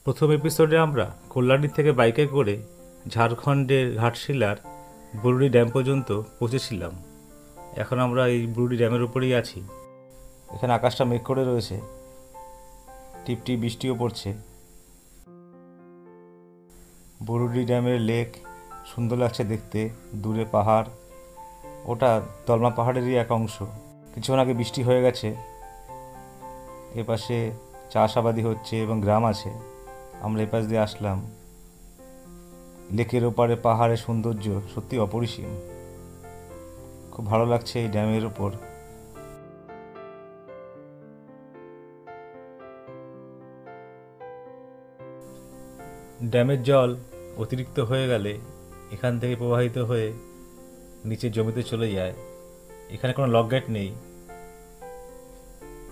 প্রথম এপিসোডে আমরা কল্যাণী থেকে বাইকে করে ঝাড়খণ্ডের ঘাটশিলার বুরুডি ড্যাম পর্যন্ত পৌঁছেছিলাম। এখন আমরা এই বুরুডি ড্যামের উপরেই আছি। এখানে আকাশটা মেঘ করে রয়েছে, টিপটিপ বৃষ্টিও পড়ছে। বুরুডি ড্যামের লেক সুন্দর লাগছে দেখতে। দূরে পাহাড়, ওটা দলমা পাহাড়েরই এক অংশ। কিছুক্ষণ আগে বৃষ্টি হয়ে গেছে। এপাশে চাষাবাদি হচ্ছে এবং গ্রাম আছে। আমরা এপাশ দিয়ে আসলাম। লেকের ওপারে পাহাড়ের সৌন্দর্য সত্যি অপরিসীম। খুব ভালো লাগছে এই ড্যামের ওপর। ড্যামের জল অতিরিক্ত হয়ে গেলে এখান থেকে প্রবাহিত হয়ে নিচের জমিতে চলে যায়। এখানে কোনো লক গেট নেই।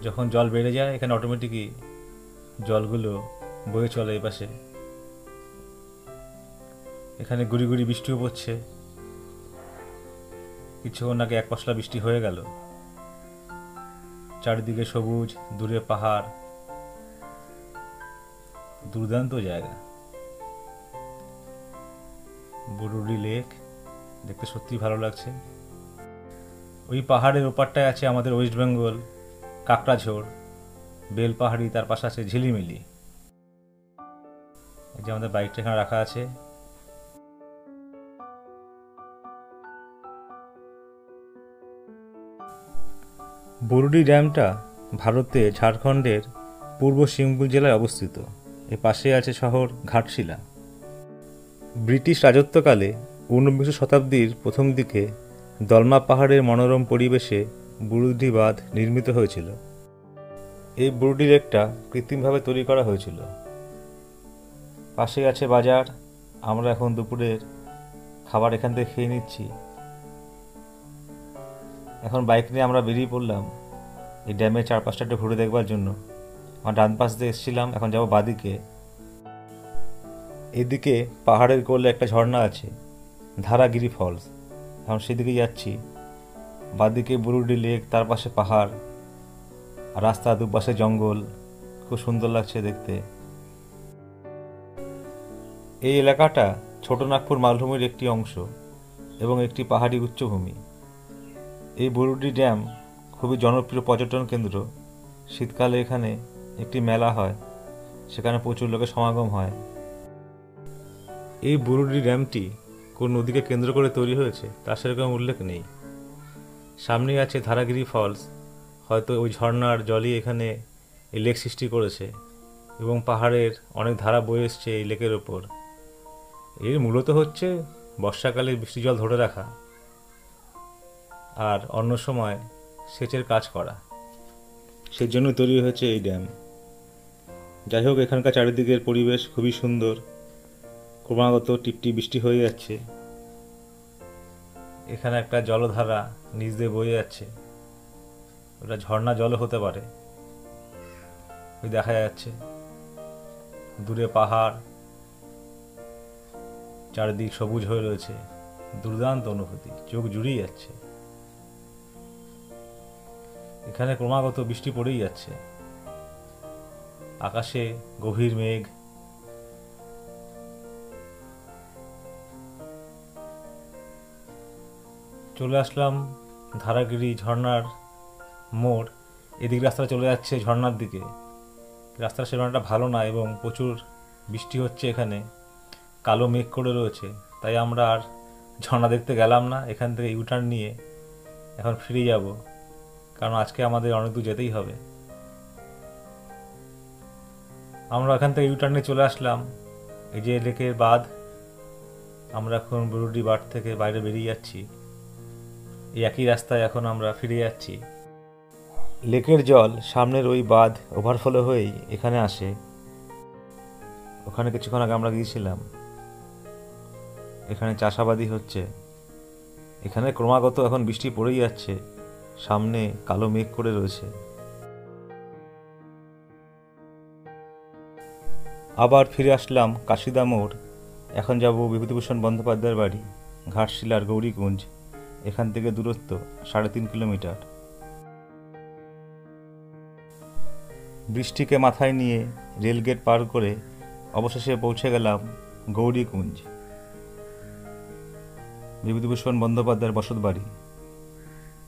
যখন জল বেড়ে যায় এখানে অটোমেটিকই জলগুলো বয়ে চলে এপাশে। এখানে গুড়ি গুড়ি বৃষ্টিও পড়ছে। কিছুক্ষণ আগে এক পশলা বৃষ্টি হয়ে গেল। চারিদিকে সবুজ, দূরে পাহাড়, দুর্দান্ত জায়গা। বুরুডি লেক দেখতে সত্যি ভালো লাগছে। ওই পাহাড়ের ওপারটায় আছে আমাদের ওয়েস্ট বেঙ্গল কাকড়াঝোড়, বেলপাহাড়ি, তার পাশে আছে ঝিলিমিলি। এই যে আমাদের বাইকটা এখানে রাখা আছে। বুরুডি ড্যামটা ভারতে ঝাড়খণ্ডের পূর্ব সিংভূম জেলায় অবস্থিত। এর পাশে আছে শহর ঘাটশিলা। ব্রিটিশ রাজত্বকালে 19বিংশ শতাব্দীর প্রথম দিকে দলমা পাহাড়ের মনোরম পরিবেশে বুরুডি বাঁধ নির্মিত হয়েছিল। এই বুরুডি লেকটা কৃত্রিমভাবে তৈরি করা হয়েছিল। পাশে আছে বাজার। আমরা এখন দুপুরের খাবার এখান থেকে খেয়ে নিচ্ছি। এখন বাইক নিয়ে আমরা বেরিয়ে পড়লাম এই ড্যামের চারপাশটা একটু ঘুরে দেখবার জন্য। আমরা ডান পাশ দিয়ে এসেছিলাম, এখন যাবো বাদিকে। এদিকে পাহাড়ের কোলে একটা ঝর্ণা আছে, ধারাগিরি ফলস। এখন সেদিকে যাচ্ছি। বাদিকে বুরুডি লেক, তার পাশে পাহাড়, আর রাস্তা দুপাশে জঙ্গল। খুব সুন্দর লাগছে দেখতে। এই এলাকাটা ছোটনাগপুর মালভূমির একটি অংশ এবং একটি পাহাড়ি উচ্চভূমি। এই বুরুডি ড্যাম খুবই জনপ্রিয় পর্যটন কেন্দ্র। শীতকালে এখানে একটি মেলা হয়, সেখানে প্রচুর লোকের সমাগম হয়। এই বুরুডি ড্যামটি কোন নদীকে কেন্দ্র করে তৈরি হয়েছে তার সেরকম উল্লেখ নেই। সামনেই আছে ধারাগিরি ফলস। হয়তো ওই ঝর্ণার জলই এখানে এই লেক সৃষ্টি করেছে এবং পাহাড়ের অনেক ধারা বয়ে এসছে এই লেকের ওপর। এর মূলত হচ্ছে বর্ষাকালে বৃষ্টি জল ধরে রাখা আর অন্য সময় সেচের কাজ করা। সেই জন্য তৈরি হয়েছে এই ড্যাম। যাই হোক, এখানকার চারিদিকের পরিবেশ খুবই সুন্দর। ক্রমাগত টিপটিপ বৃষ্টি হয়ে যাচ্ছে। এখানে একটা জলধারা নিচ দিয়ে বয়ে যাচ্ছে। ওটা ঝর্ণা জলও হতে পারে। ওই দেখা যাচ্ছে দূরে পাহাড়, চারিদিক সবুজ হয়ে রয়েছে। দুর্দান্ত অনুভূতি, চোখ জুড়িয়ে যাচ্ছে। এখানে ক্রমাগত বৃষ্টি পড়েই যাচ্ছে। আকাশে গভীর মেঘ। চলে আসলাম ধারাগিরি ঝর্ণার মোড়। এদিকে রাস্তাটা চলে যাচ্ছে ঝর্ণার দিকে। রাস্তাটা সেরকমটা ভালো না এবং প্রচুর বৃষ্টি হচ্ছে। এখানে কালো মেঘ করে রয়েছে, তাই আমরা আর ঝর্ণা দেখতে গেলাম না। এখান থেকে ইউটার্ন নিয়ে এখন ফিরে যাব, কারণ আজকে আমাদের অনেক দূর যেতেই হবে। আমরা এখান থেকে ইউটার্ন নিয়ে চলে আসলাম। এই যে লেকের বাঁধ। আমরা এখন বুরুডি বাঁধ থেকে বাইরে বেরিয়ে যাচ্ছি। এই একই রাস্তায় এখন আমরা ফিরে যাচ্ছি। লেকের জল সামনের ওই বাঁধ ওভারফ্লো হয়েই এখানে আসে। ওখানে কিছুক্ষণ আগে আমরা গিয়েছিলাম। এখানে চাষাবাদি হচ্ছে। এখানে ক্রমাগত এখন বৃষ্টি পড়েই যাচ্ছে। সামনে কালো মেঘ করে রয়েছে। আবার ফিরে আসলাম কাশিদা মোড়। এখন যাব বিভূতিভূষণ বন্দ্যোপাধ্যায়ের বাড়ি, ঘাটশিলার গৌরীকুঞ্জ। এখান থেকে দূরত্ব 3.5 কিলোমিটার। বৃষ্টিকে মাথায় নিয়ে রেলগেট পার করে অবশেষে পৌঁছে গেলাম গৌরীকুঞ্জ, বিভূতিভূষণ বন্দ্যোপাধ্যায়ের বসত বাড়ি।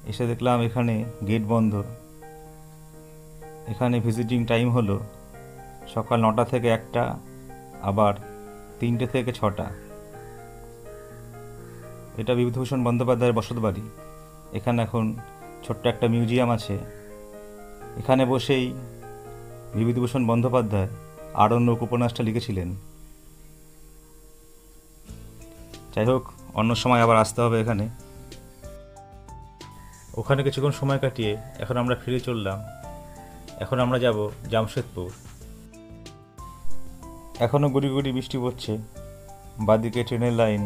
এসে দেখলাম এখানে গেট বন্ধ। এখানে ভিজিটিং টাইম হলো সকাল 9টা থেকে 1টা, আবার 3টে থেকে 6টা। এটা বিভূতিভূষণ বন্দ্যোপাধ্যায়ের বসত বাড়ি। এখানে এখন ছোট্ট একটা মিউজিয়াম আছে। এখানে বসেই বিভূতিভূষণ বন্দ্যোপাধ্যায় আরণ্যক উপন্যাসটা লিখেছিলেন। যাই হোক, অন্য সময় আবার আসতে হবে এখানে। ওখানে কিছুক্ষণ সময় কাটিয়ে এখন আমরা ফিরে চললাম। এখন আমরা যাব জামশেদপুর। এখনও গুড়ি গুড়ি বৃষ্টি পড়ছে। বাদিকে ট্রেনের লাইন।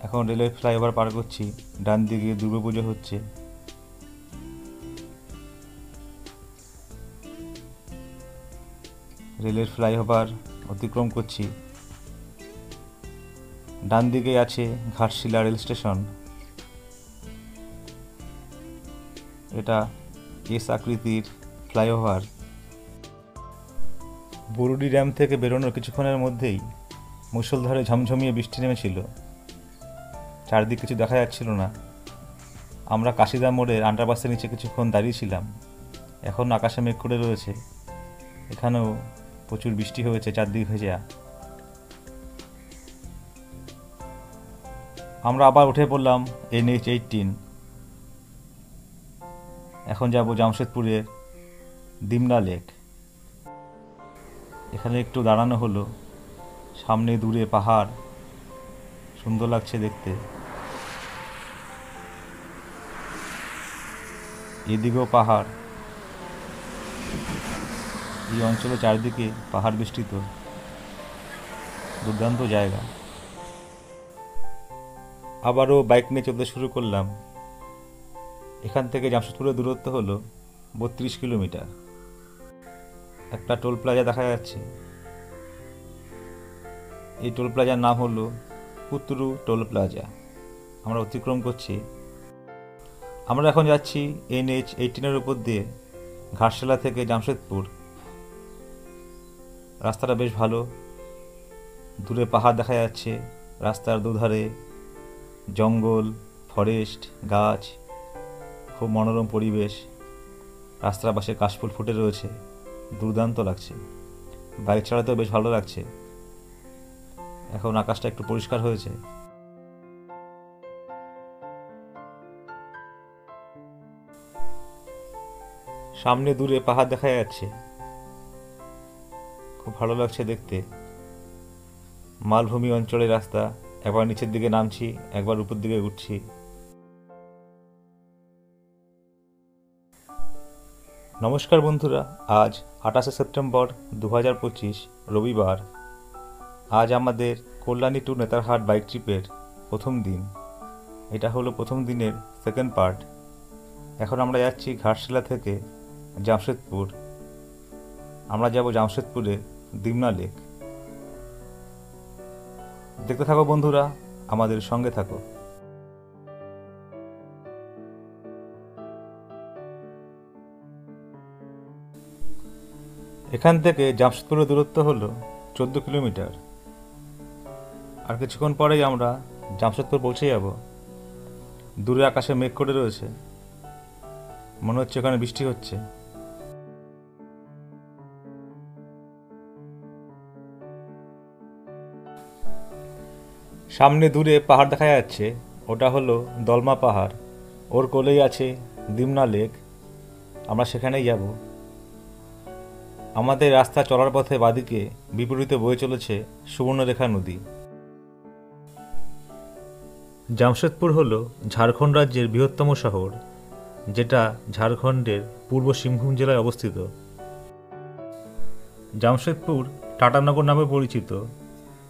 এখন রেলের ফ্লাইওভার পার করছি। ডান দিকে দুর্গাপুজো হচ্ছে। রেলের ফ্লাইওভার অতিক্রম করছি। ডান দিকে আছে ঘাটশিলা রেল স্টেশন। এটা এস আকৃতির ফ্লাইওভার। বুরুডি ড্যাম থেকে বেরোনোর কিছুক্ষণের মধ্যেই মুষলধারে ঝমঝমিয়ে বৃষ্টি নেমেছিল। চারদিক কিছু দেখা যাচ্ছিল না। আমরা কাশিদা মোড়ের আন্ডারপাসের নিচে কিছুক্ষণ দাঁড়িয়েছিলাম। এখন আকাশে মেঘ করে রয়েছে। এখানেও প্রচুর বৃষ্টি হয়েছে, চারদিক ভেজা। আমরা আবার উঠে পড়লাম NH-18। এখন যাব জামশেদপুরের দিমনা লেক। এখানে একটু দাঁড়ানো হলো। সামনে দূরে পাহাড়, সুন্দর লাগছে দেখতে। এদিকেও পাহাড়। এই অঞ্চলে চারদিকে পাহাড় বেষ্টিত, দুর্দান্ত জায়গা। আবারও বাইক নিয়ে চলতে শুরু করলাম। এখান থেকে জামশেদপুরের দূরত্ব হলো 32 কিলোমিটার। একটা টোল প্লাজা দেখা যাচ্ছে। এই টোল প্লাজার নাম হলো কুতরু টোল প্লাজা। আমরা অতিক্রম করছি। আমরা এখন যাচ্ছি NH-18 উপর দিয়ে ঘাটশিলা থেকে জামশেদপুর। রাস্তাটা বেশ ভালো। দূরে পাহাড় দেখা যাচ্ছে। রাস্তার দুধারে জঙ্গল, ফরেস্ট, গাছ, খুব মনোরম পরিবেশ। রাস্তার পাশে কাশফুল ফুটে রয়েছে, দুর্দান্ত লাগছে। বাইক চালাতেও বেশ ভালো লাগছে। এখন আকাশটা একটু পরিষ্কার হয়েছে। সামনে দূরে পাহাড় দেখা যাচ্ছে, খুব ভালো লাগছে দেখতে। মালভূমি অঞ্চলের রাস্তা। একবার নিচের দিকে নামছি, একবার উপর দিকে উঠছি। নমস্কার বন্ধুরা, আজ 28শে সেপ্টেম্বর 2025 রবিবার। আজ আমাদের কল্যাণী টু নেতারহাট বাইক ট্রিপের প্রথম দিন। এটা হলো প্রথম দিনের সেকেন্ড পার্ট। এখন আমরা যাচ্ছি ঘাটশিলা থেকে জামশেদপুর। আমরা যাব জামশেদপুরে দিমনা লেক। দেখতে থাকো বন্ধুরা, আমাদের সঙ্গে থাকো। এখান থেকে জামশেদপুরের দূরত্ব হলো 14 কিলোমিটার। আর কিছুক্ষণ পরেই আমরা জামশেদপুর পৌঁছে যাব। দূরে আকাশে মেঘ করে রয়েছে, মনে হচ্ছে ওখানে বৃষ্টি হচ্ছে। সামনে দূরে পাহাড় দেখা যাচ্ছে, ওটা হলো দলমা পাহাড়। ওর কোলেই আছে দিমনা লেক। আমরা সেখানেই যাব। আমাদের রাস্তা চলার পথে বাদিকে বিপরীতে বয়ে চলেছে সুবর্ণরেখা নদী। জামশেদপুর হলো ঝাড়খণ্ড রাজ্যের বৃহত্তম শহর, যেটা ঝাড়খণ্ডের পূর্ব সিংভূম জেলায় অবস্থিত। জামশেদপুর টাটানগর নামে পরিচিত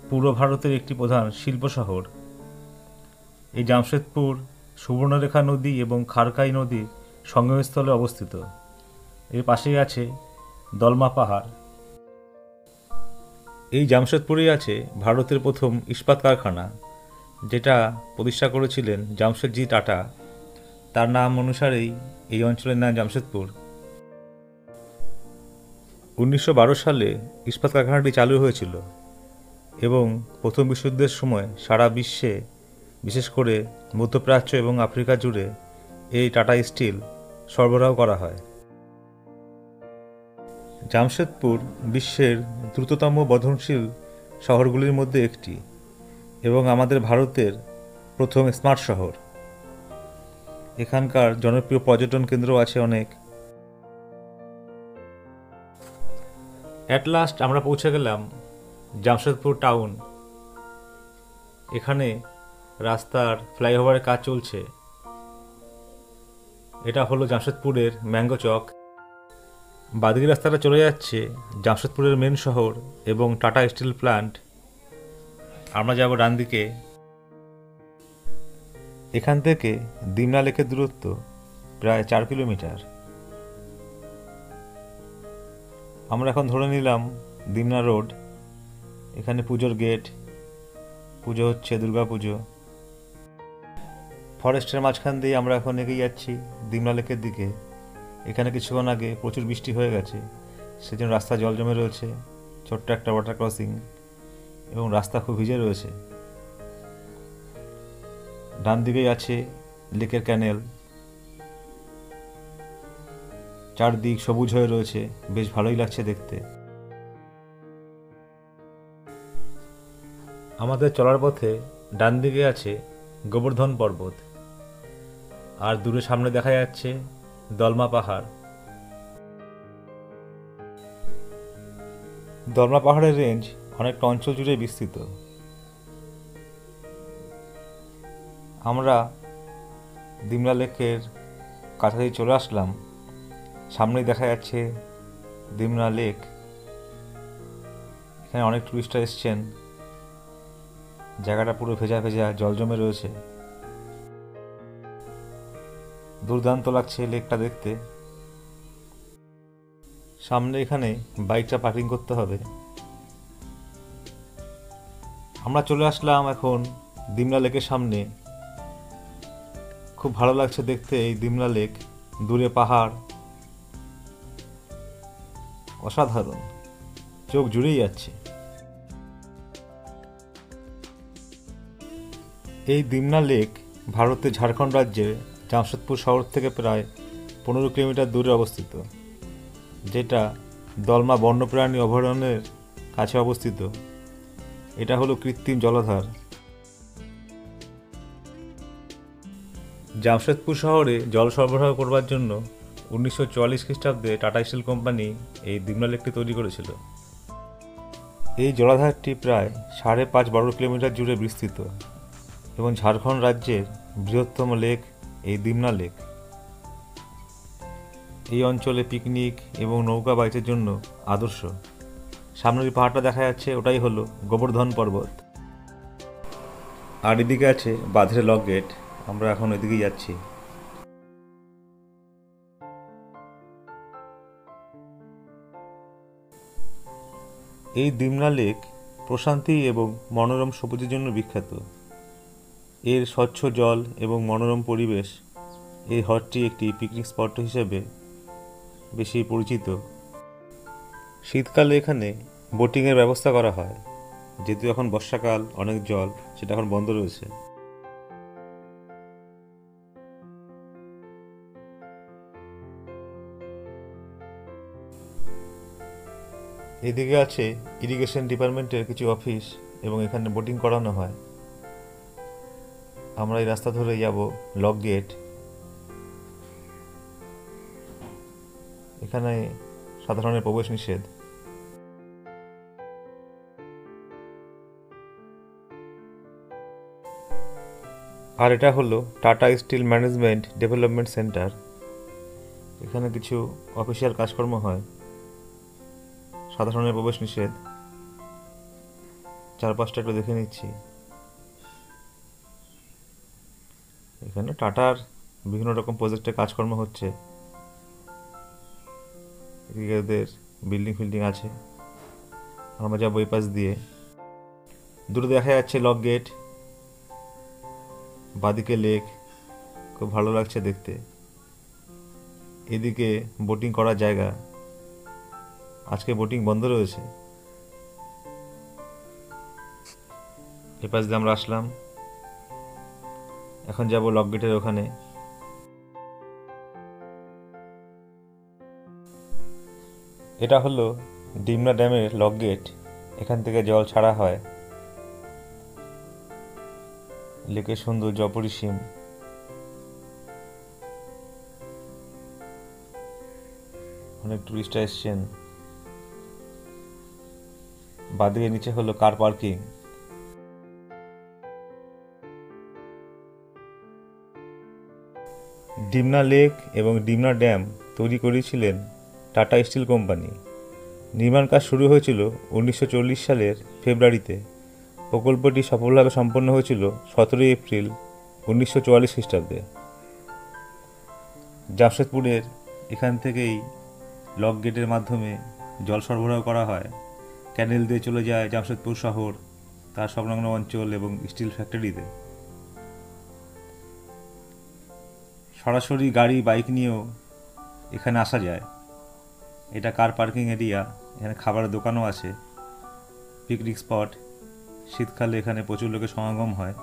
পূর্ব ভারতের একটি প্রধান শিল্প শহর। এই জামশেদপুর সুবর্ণরেখা নদী এবং খারকাই নদীর সঙ্গমস্থলে অবস্থিত। এর পাশেই আছে দলমা পাহাড়। এই জামশেদপুরেই আছে ভারতের প্রথম ইস্পাত কারখানা, যেটা প্রতিষ্ঠা করেছিলেন জামশেদজি টাটা। তার নাম অনুসারেই এই অঞ্চলের নাম জামশেদপুর। 1912 সালে ইস্পাত কারখানাটি চালু হয়েছিল এবং প্রথম বিশ্বযুদ্ধের সময় সারা বিশ্বে, বিশেষ করে মধ্যপ্রাচ্য এবং আফ্রিকা জুড়ে এই টাটা স্টিল সরবরাহ করা হয়। জামশেদপুর বিশ্বের দ্রুততম বর্ধনশীল শহরগুলির মধ্যে একটি এবং আমাদের ভারতের প্রথম স্মার্ট শহর। এখানকার জনপ্রিয় পর্যটন কেন্দ্র আছে অনেক। অ্যাট লাস্ট আমরা পৌঁছে গেলাম জামশেদপুর টাউন। এখানে রাস্তার ফ্লাইওভারের কাজ চলছে। এটা হলো জামশেদপুরের ম্যাঙ্গো চক। বাদিকে রাস্তাটা চলে যাচ্ছে জামশেদপুরের মেন শহর এবং টাটা স্টিল প্ল্যান্ট। আমরা যাব ডান দিকে। এখান থেকে দিমনা লেকের দূরত্ব প্রায় 4 কিলোমিটার। আমরা এখন ধরে নিলাম দিমনা রোড। এখানে পুজোর গেট, পুজো হচ্ছে, দুর্গা পুজো। ফরেস্টের মাঝখান দিয়ে আমরা এখন এগিয়ে যাচ্ছি দিমনা লেকের দিকে। এখানে কিছুক্ষণ আগে প্রচুর বৃষ্টি হয়ে গেছে, সেজন্য রাস্তা জল জমে রয়েছে। ছোট্ট একটা ওয়াটার ক্রসিং এবং রাস্তা খুব ভিজে রয়েছে। ডান দিকেই আছে লেকের ক্যানেল। চারদিক সবুজ হয়ে রয়েছে, বেশ ভালোই লাগছে দেখতে। আমাদের চলার পথে ডান দিকে আছে গোবর্ধন পর্বত, আর দূরে সামনে দেখা যাচ্ছে দলমা পাহাড়। দলমা পাহাড়ের রেঞ্জ অনেকটা অঞ্চল জুড়ে বিস্তৃত। আমরা দিমনা লেকের কাছাকাছি চলে আসলাম। সামনেই দেখা যাচ্ছে দিমনা লেক। এখানে অনেক টুরিস্টরা এসছেন। জায়গাটা পুরো ভেজা ভেজা, জল জমে রয়েছে। দুর্দান্ত লাগছে লেকটা দেখতে। সামনে এখানে বাইকটা পার্কিং করতে হবে। আমরা চলে আসলাম এখন দিমনা লেকের সামনে। খুব ভালো লাগছে দেখতে এই দিমনা লেক। দূরে পাহাড়, অসাধারণ, চোখ জুড়েই যাচ্ছে। এই দিমনা লেক ভারতের ঝাড়খণ্ড রাজ্যের জামশেদপুর শহর থেকে প্রায় 15 কিলোমিটার দূরে অবস্থিত, যেটা দলমা বন্যপ্রাণী অভয়ারণ্যের কাছে অবস্থিত। এটা হলো কৃত্রিম জলাধার। জামশেদপুর শহরে জল সরবরাহ করবার জন্য 1944 খ্রিস্টাব্দে টাটা স্টিল কোম্পানি এই দিমনা লেকটি তৈরি করেছিল। এই জলাধারটি প্রায় 5.5 বর্গ কিলোমিটার জুড়ে বিস্তৃত এবং ঝাড়খণ্ড রাজ্যের বৃহত্তম লেক এই দিমনা লেক। এই অঞ্চলে পিকনিক এবং নৌকা বাইচের জন্য আদর্শ। সামনের পাহাড়টা দেখা যাচ্ছে, ওটাই হলো গোবর্ধন পর্বত। আর এদিকে আছে বাঁধের লক গেট। আমরা এখন এদিকেই যাচ্ছি। এই দিমনা লেক প্রশান্তি এবং মনোরম সবুজের জন্য বিখ্যাত। এর স্বচ্ছ জল এবং মনোরম পরিবেশ এই হ্রদটি একটি পিকনিক স্পট হিসেবে বেশি পরিচিত। শীতকালে এখানে বোটিংয়ের ব্যবস্থা করা হয়, যেহেতু এখন বর্ষাকাল, অনেক জল, সেটা এখন বন্ধ রয়েছে। এদিকে আছে ইরিগেশন ডিপার্টমেন্টের কিছু অফিস এবং এখানে বোটিং করানো হয়। আমরা এই রাস্তা ধরে যাব লক গেট। এখানে সাধারণের প্রবেশ নিষেধ। আর এটা হলো Tata steel management development center. এখানে কিছু অফিসিয়াল কাজকর্ম হয়। সাধারণের প্রবেশ নিষেধ। চারপাশটা একটু দেখে নিচ্ছি। এখানে টাটার বিভিন্ন রকম প্রজেক্টে কাজকর্ম হচ্ছে। এদিকে ওদের বিল্ডিং ফিল্ডিং আছে। আমরা যাবো এই পাশ দিয়ে। দূরে দেখা যাচ্ছে লক গেট, বাদিকে লেক। খুব ভালো লাগছে দেখতে। এদিকে বোটিং করার জায়গা। আজকে বোটিং বন্ধ রয়েছে। এপাশ দিয়ে আমরা আসলাম, এখন যাব লক গেটের ওখানে। এটা হলো ডিমনা ড্যামের লক গেট। এখান থেকে জল ছাড়া হয়। লেকের সৌন্দর্য অপরিসীম। অনেক টুরিস্টরা এসছেন। বাদিকে নিচে হলো কার পার্কিং। ডিমনা লেক এবং ডিমনা ড্যাম তৈরি করেছিলেন টাটা স্টিল কোম্পানি। নির্মাণ কাজ শুরু হয়েছিল 1940 সালের ফেব্রুয়ারিতে। প্রকল্পটি সফলভাবে সম্পন্ন হয়েছিল 17 এপ্রিল 1944 খ্রিস্টাব্দে। জামশেদপুরের এখান থেকেই লক গেটের মাধ্যমে জল সরবরাহ করা হয়। ক্যানেল দিয়ে চলে যায় জামশেদপুর শহর, তার সংলগ্ন অঞ্চল এবং স্টিল ফ্যাক্টরিতে। সরাসরি গাড়ি বাইক নিয়েও এখানে আসা যায়। এটা কার পার্কিং এরিয়া। এখানে খাবারের দোকানও আছে, পিকনিক স্পট। শীতকালে এখানে প্রচুর লোকের সমাগম হয়।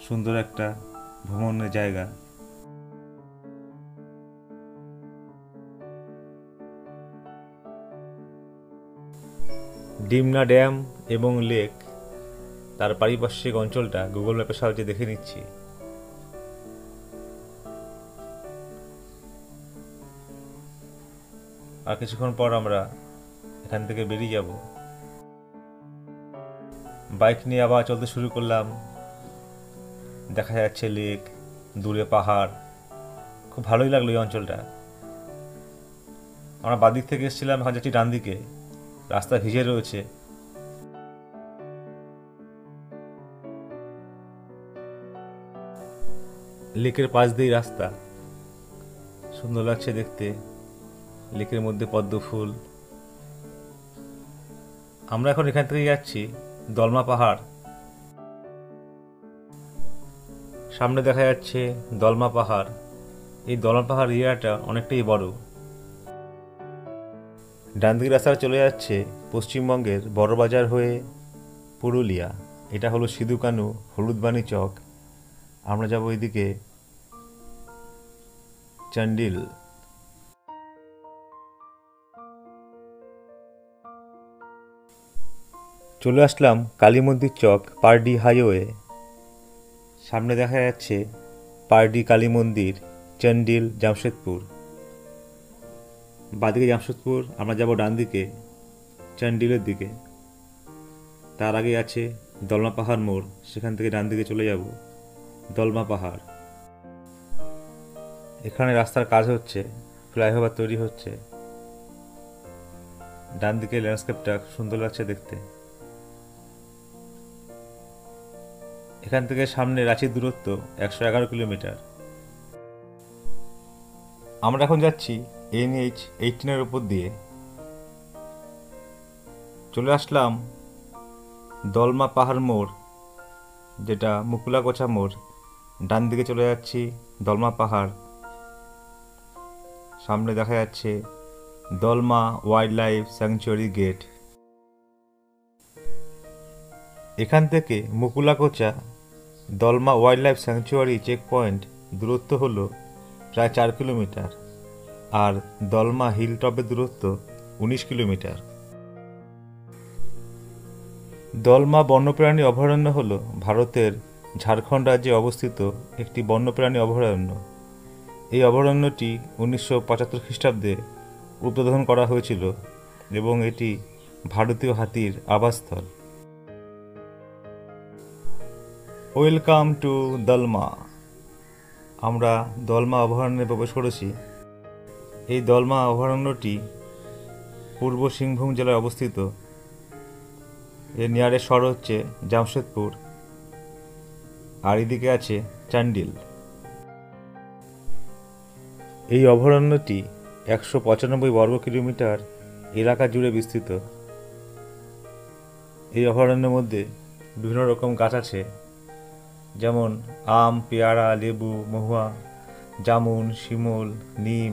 সুন্দর একটা ভ্রমণের জায়গা। ডিমনা ড্যাম এবং লেক, তার পারিপার্শ্বিক অঞ্চলটা গুগল ম্যাপের সাহায্যে দেখে নিচ্ছি। আর কিছুক্ষণ পর আমরা এখান থেকে বেরিয়ে যাব। বাইক নিয়ে আবার চলতে শুরু করলাম। দেখা যাচ্ছে লেক, দূরে পাহাড়। খুব ভালোই লাগলো এই অঞ্চলটা। আমরা বাদিক থেকে এসেছিলাম, এখন যাচ্ছি ডান দিকে। রাস্তা ভিজে রয়েছে। লেকের পাশ দিয়েই রাস্তা, সুন্দর লাগছে দেখতে। লেকের মধ্যে পদ্ম ফুল। আমরা এখন এখান থেকে যাচ্ছি দলমা পাহাড়। সামনে দেখা যাচ্ছে দলমা পাহাড়। এই দলমা পাহাড় এরিয়াটা অনেকটাই বড়। ডান দিকে রাস্তা চলে যাচ্ছে পশ্চিমবঙ্গের বড়বাজার হয়ে পুরুলিয়া। এটা হলো সিধু কানু হলুদবাণী চক। আমরা যাব ওইদিকে চান্ডিল। চলে আসলাম কালী মন্দির চক পারডি হাইওয়ে। সামনে দেখা যাচ্ছে পারডি কালী মন্দির, চান্ডিল, জামশেদপুর। বাদিকে জামশেদপুর, আমরা যাব ডান দিকে চান্ডিলের দিকে। তার আগে আছে দলমা পাহাড় মোড়, সেখান থেকে ডান দিকে চলে যাব দলমা পাহাড়। এখানে রাস্তার কাজ হচ্ছে, ফ্লাইওভার তৈরি হচ্ছে। ডান দিকে ল্যান্ডস্কেপটা সুন্দর লাগছে দেখতে। এখান থেকে সামনে রাঁচির দূরত্ব 111 কিলোমিটার। আমরা এখন যাচ্ছি NH-18 উপর দিয়ে। চলে আসলাম দলমা পাহাড় মোড়, যেটা মুকুলাকোছা মোড়। ডান দিকে চলে যাচ্ছি দলমা পাহাড়। সামনে দেখা যাচ্ছে Dalma wildlife sanctuary gate. এখান থেকে Mukulakocha Dalma wildlife sanctuary checkpoint দূরত্ব হলো প্রায় 4 কিলোমিটার, আর দলমা হিল টপের দূরত্ব 19 কিলোমিটার। দলমা বন্যপ্রাণী অভয়ারণ্য হল ভারতের ঝাড়খণ্ড রাজ্যে অবস্থিত একটি বন্যপ্রাণী অভয়ারণ্য। এই অভয়ারণ্যটি 1975 খ্রিস্টাব্দে উদ্বোধন করা হয়েছিল এবং এটি ভারতীয় হাতির আবাসস্থল। Welcome to Dalma. আমরা দলমা অভয়ারণ্যে প্রবেশ করেছি। এই দলমা অভয়ারণ্যটি পূর্ব সিংভূম জেলায় অবস্থিত। এর নিয়ারেস্ট শহর হচ্ছে জামশেদপুর, আর এদিকে আছে চান্ডিল। এই অভয়ারণ্যটি 195 বর্গ কিলোমিটার এলাকা জুড়ে বিস্তৃত। এই অভয়ারণ্যের মধ্যে বিভিন্ন রকম গাছ আছে, যেমন আম, পেয়ারা, লেবু, মহুয়া, জামুন, শিমুল, নিম,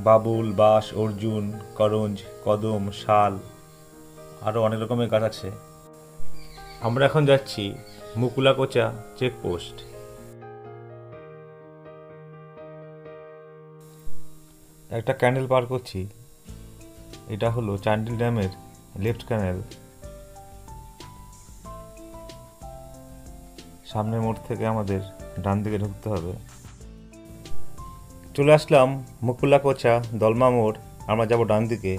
বাবুল, বাঁশ, অর্জুন, করঞ্জ, কদম, শাল, আরও অনেক রকমের গাছ আছে। আমরা এখন যাচ্ছি মুকুলাকোচা চেকপোস্ট। একটা ক্যানেল পার করছি, এটা হলো চান্ডিল ড্যামের লেফট ক্যানেল। সামনের মোড় থেকে আমাদের ডান দিকে ঢুকতে হবে। চলে আসলাম মুকুলাকোচা দলমা মোড়, আমরা যাব ডান দিকে।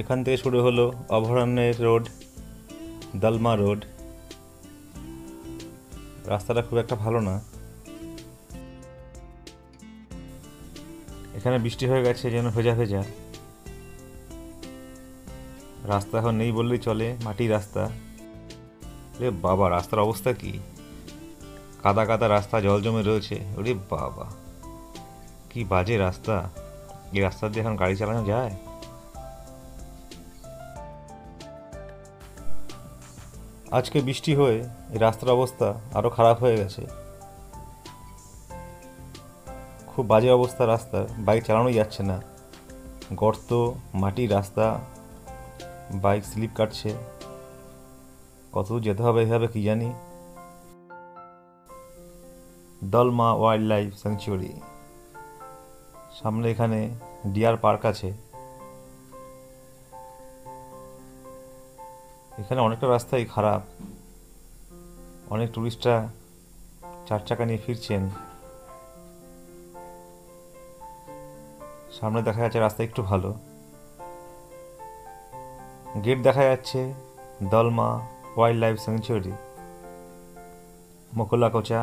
এখান থেকে শুরু হলো অভয়ারণ্যের রোড, দলমা রোড। রাস্তাটা খুব একটা ভালো না, এখানে বৃষ্টি হয়ে গেছে যেন ভেজা ভেজা। রাস্তা এখন নেই বললেই চলে, মাটির রাস্তা। রে বাবা, রাস্তার অবস্থা কি! কাদা কাদা রাস্তা, জল জমে রয়েছে। ওরে বাবা, কি বাজে রাস্তা! এই রাস্তা দিয়ে এখন গাড়ি চালানো যায়? আজকে বৃষ্টি হয়ে এই রাস্তার অবস্থা আরো খারাপ হয়ে গেছে। খুব বাজে অবস্থা রাস্তার, বাইক চালানোই যাচ্ছে না। গর্ত, মাটির রাস্তা, বাইক স্লিপ কাটছে। কতদূর যেতে হবে এভাবে কি জানি। দলমা ওয়াইল্ড লাইফ স্যাংচুয়ারি, সামনে এখানে ডিয়ার পার্ক আছে। এখানে অনেকটা রাস্তাই খারাপ, অনেক টুরিস্টরা 4 চাকা নিয়ে ফিরছেন। সামনে দেখা যাচ্ছে রাস্তা একটু ভালো, গেট দেখা যাচ্ছে দলমা ওয়াইল্ড লাইফ স্যাংচুয়ারি মুকুলাকোচা।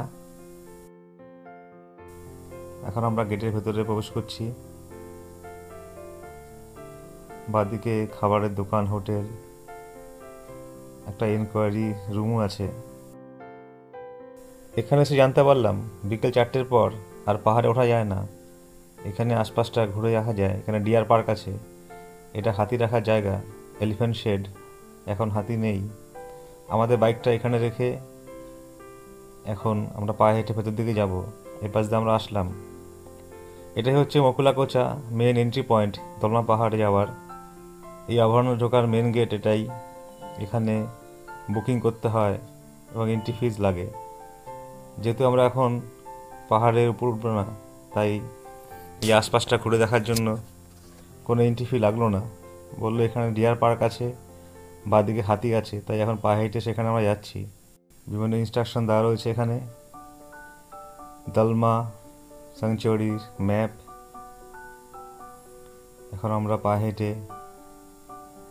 এখন আমরা গেটের ভেতরে প্রবেশ করছি। বাদিকে খাবারের দোকান, হোটেল, একটা এনকোয়ারি রুমও আছে। এখানে এসে জানতে পারলাম বিকেল 4টের পর আর পাহাড়ে ওঠা যায় না। এখানে আশপাশটা ঘুরে দেখা যায়। এখানে ডিয়ার পার্ক আছে, এটা হাতি রাখার জায়গা, এলিফ্যান্ট শেড। এখন হাতি নেই। আমাদের বাইকটা এখানে রেখে এখন আমরা পায়ে হেঁটে ভেতর দিকে যাব। এই পাশ দিয়ে আমরা আসলাম। এটাই হচ্ছে মুকুলাকোচা মেন এন্ট্রি পয়েন্ট দলমা পাহাড়ে যাওয়ার। এই অভয়ারণ্য ঢোকার মেন গেট এটাই। এখানে বুকিং করতে হয় এবং এন্ট্রি ফিজ লাগে। যেহেতু আমরা এখন পাহাড়ের উপর উঠবো না, তাই এই আশপাশটা ঘুরে দেখার জন্য কোনো এন্ট্রি ফি লাগলো না। বললো এখানে ডিয়ার পার্ক আছে, বাদিকে হাতি আছে, তাই এখন পায়ে হেঁটে সেখানে আমরা যাচ্ছি। বিভিন্ন ইনস্ট্রাকশন দেওয়া রয়েছে এখানে, দলমা স্যাংচুয়ারির ম্যাপ। এখন আমরা পায়ে হেঁটে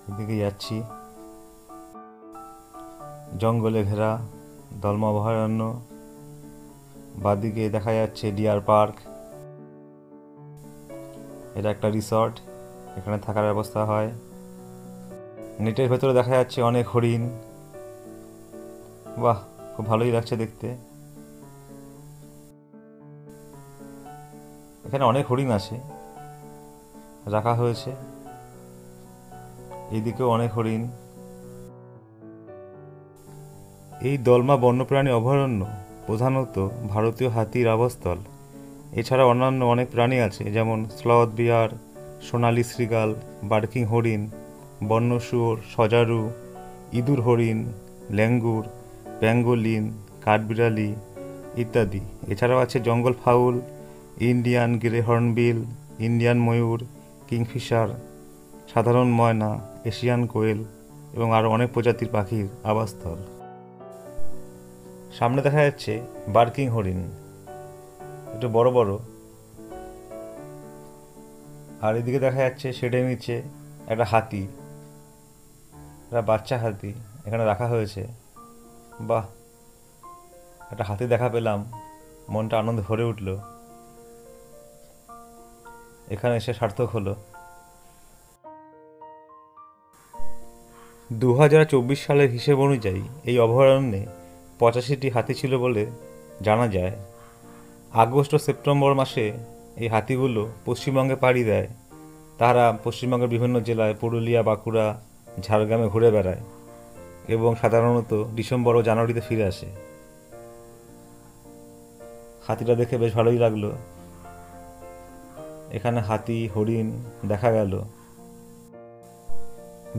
এদিকে যাচ্ছি। জঙ্গলে ঘেরা দলমা অভয়ারণ্য, বাদিকে দেখা যাচ্ছে ডিয়ার পার্ক। এটা একটা রিসর্ট, এখানে থাকার ব্যবস্থা হয়। নেটের ভেতরে দেখা যাচ্ছে অনেক হরিণ। বাহ, খুব ভালোই লাগছে দেখতে। এখানে অনেক হরিণ আছে, রাখা হয়েছে। এইদিকেও অনেক হরিণ। এই দলমা বন্যপ্রাণী অভয়ারণ্য প্রধানত ভারতীয় হাতির আবাসস্থল। এছাড়া অন্যান্য অনেক প্রাণী আছে, যেমন স্লথ বিয়ার, সোনালী শৃগাল, বার্কিং হরিণ, বন্য শুয়োর, সজারু, ইঁদুর হরিণ, ল্যাঙ্গুর, প্যাঙ্গোলিন, কাঠবিড়ালি ইত্যাদি। এছাড়াও আছে jungle fowl, Indian grey hornbill, Indian ময়ূর, কিংফিশার, সাধারণ ময়না, এশিয়ান কোয়েল এবং আরও অনেক প্রজাতির পাখির আবাসস্থল। সামনে দেখা যাচ্ছে বার্কিং হরিণ, একটু বড় বড়। আর এদিকে দেখা যাচ্ছে শেডের নিচে একটা হাতি, একটা বাচ্চা হাতি এখানে রাখা হয়েছে। বাহ, একটা হাতি দেখা পেলাম, মনটা আনন্দে ভরে উঠল। এখানে এসে সার্থক হলো। 2024 সালের হিসেব অনুযায়ী এই অভয়ারণ্যে 85টি হাতি ছিল বলে জানা যায়। আগস্ট ও সেপ্টেম্বর মাসে এই হাতিগুলো পশ্চিমবঙ্গে পাড়ি দেয়। তারা পশ্চিমবঙ্গের বিভিন্ন জেলায়, পুরুলিয়া, বাঁকুড়া, ঝাড়গ্রামে ঘুরে বেড়ায় এবং সাধারণত ডিসেম্বর ও জানুয়ারিতে ফিরে আসে। হাতিটা দেখে বেশ ভালোই লাগলো। এখানে হাতি হরিণ দেখা গেল।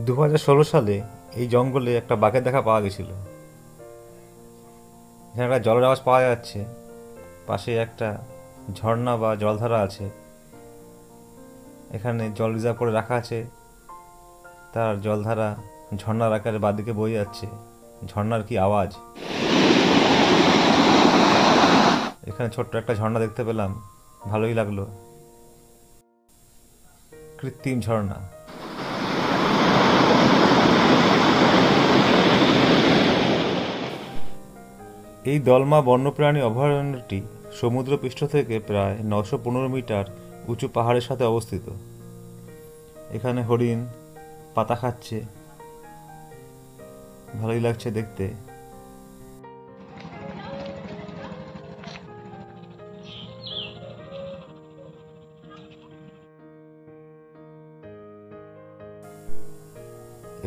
2016 সালে এই জঙ্গলে একটা বাঘের দেখা পাওয়া গেছিল। এখানে একটা জলের আওয়াজ পাওয়া যাচ্ছে, পাশে একটা ঝর্ণা বা জলধারা আছে। এখানে জল রিজার্ভ করে রাখা আছে, তার জলধারা ঝর্ণার আকারে বাঁদিকে বয়ে যাচ্ছে। ঝর্ণার কি আওয়াজ! এখানে ছোট্ট একটা ঝর্ণা দেখতে পেলাম, ভালোই লাগলো। কৃত্রিম ঝর্ণা। এই দলমা বন্যপ্রাণী অভয়ারণ্যটি সমুদ্রপৃষ্ঠ থেকে প্রায় 915 মিটার উঁচু পাহাড়ের সাথে অবস্থিত। এখানে হরিণ পাতা খাচ্ছে, ভালোই লাগছে দেখতে।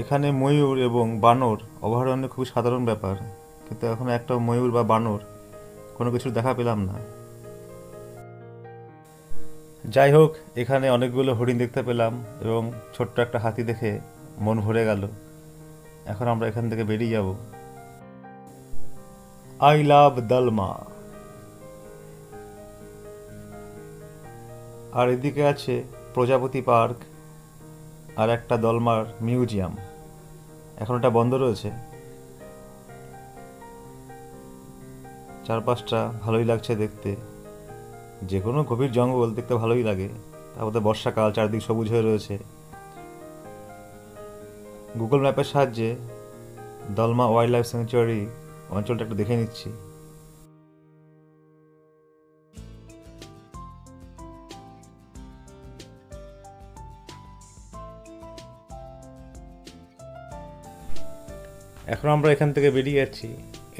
এখানে ময়ূর এবং বানর অভয়ারণ্যে খুবই সাধারণ ব্যাপার, কিন্তু এখন একটা ময়ূর বা বানর কোনো কিছু দেখা পেলাম না। যাই হোক, এখানে অনেকগুলো হরিণ দেখতে পেলাম এবং ছোট্ট একটা হাতি দেখে মন ভরে গেল। এখন আমরা এখান থেকে বেরিয়ে যাব। I love Dalma. আর এদিকে আছে প্রজাপতি পার্ক আর একটা দলমার মিউজিয়াম। এখন এটা বন্ধ রয়েছে। চারপাশটা ভালোই লাগছে দেখতে। যে কোনো গভীর জঙ্গল দেখতে ভালোই লাগে, তার মধ্যে বর্ষাকাল, চারদিক সবুজ হয়ে রয়েছে। গুগল ম্যাপের সাহায্যে দলমা ওয়াইল্ড লাইফ স্যাংচুয়ারি অঞ্চলটা একটু দেখে নিচ্ছি। এখন আমরা এখান থেকে বেরিয়ে যাচ্ছি।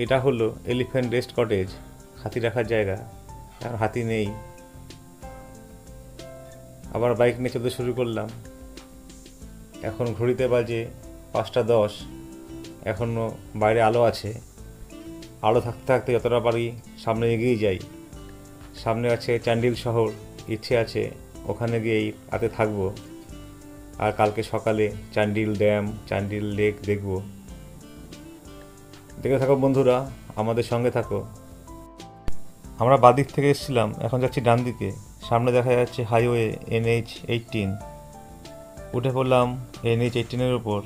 এটা হলো এলিফ্যান্ট রেস্ট কটেজ, হাতি রাখার জায়গা। আর হাতি নেই। আবার বাইক নিয়ে চলতে শুরু করলাম। এখন ঘড়িতে বাজে 5:10। এখনও বাইরে আলো আছে। আলো থাকতে থাকতে যতটা পারি সামনে এগিয়ে যাই। সামনে আছে চান্ডিল শহর, ইচ্ছে আছে ওখানে গিয়েই রাতে থাকবো। আর কালকে সকালে চান্ডিল ড্যাম, চান্ডিল লেক দেখব। দেখে থাকো বন্ধুরা, আমাদের সঙ্গে থাকো। আমরা বাদিক থেকে এসেছিলাম, এখন যাচ্ছি ডান দিকে। সামনে দেখা যাচ্ছে হাইওয়ে NH18। উঠে পড়লাম NH18-এর উপর।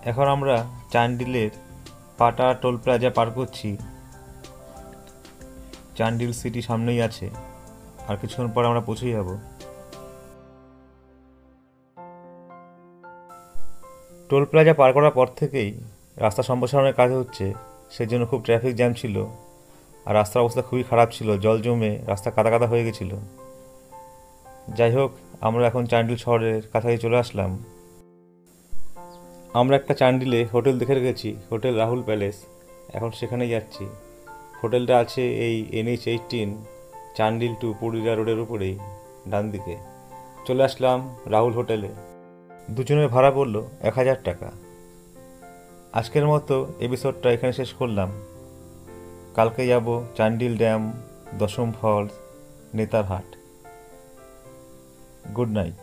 এখন আমরা চান্ডিলের পাটা টোল প্লাজা পার করছি। চান্ডিল সিটি সামনেই আছে, আর কিছুক্ষণ পর আমরা পৌঁছে যাব। টোল প্লাজা পার করার পর থেকেই রাস্তা সম্প্রসারণের কাজ হচ্ছে, সেজন্য খুব ট্রাফিক জ্যাম ছিল। আর রাস্তার অবস্থা খুবই খারাপ ছিল, জল জমে রাস্তা কাদা কাদা হয়ে গেছিল। যাই হোক, আমরা এখন চান্ডিল শহরের কাছাকাছি চলে আসলাম। আমরা একটা চান্ডিলে হোটেল দেখে রেখেছি, হোটেল রাহুল প্যালেস। এখন সেখানেই যাচ্ছি। হোটেলটা আছে এই NH18 চান্ডিল টু পুরুলিয়া রোডের উপরেই, ডান দিকে। চলে আসলাম রাহুল হোটেলে। দুজনের ভাড়া পড়লো 1000 টাকা। আজকের মতো এপিসোডটা এখানে শেষ করলাম। কালকে যাব Chandil dam, Dassam falls, Netarhat. Good night.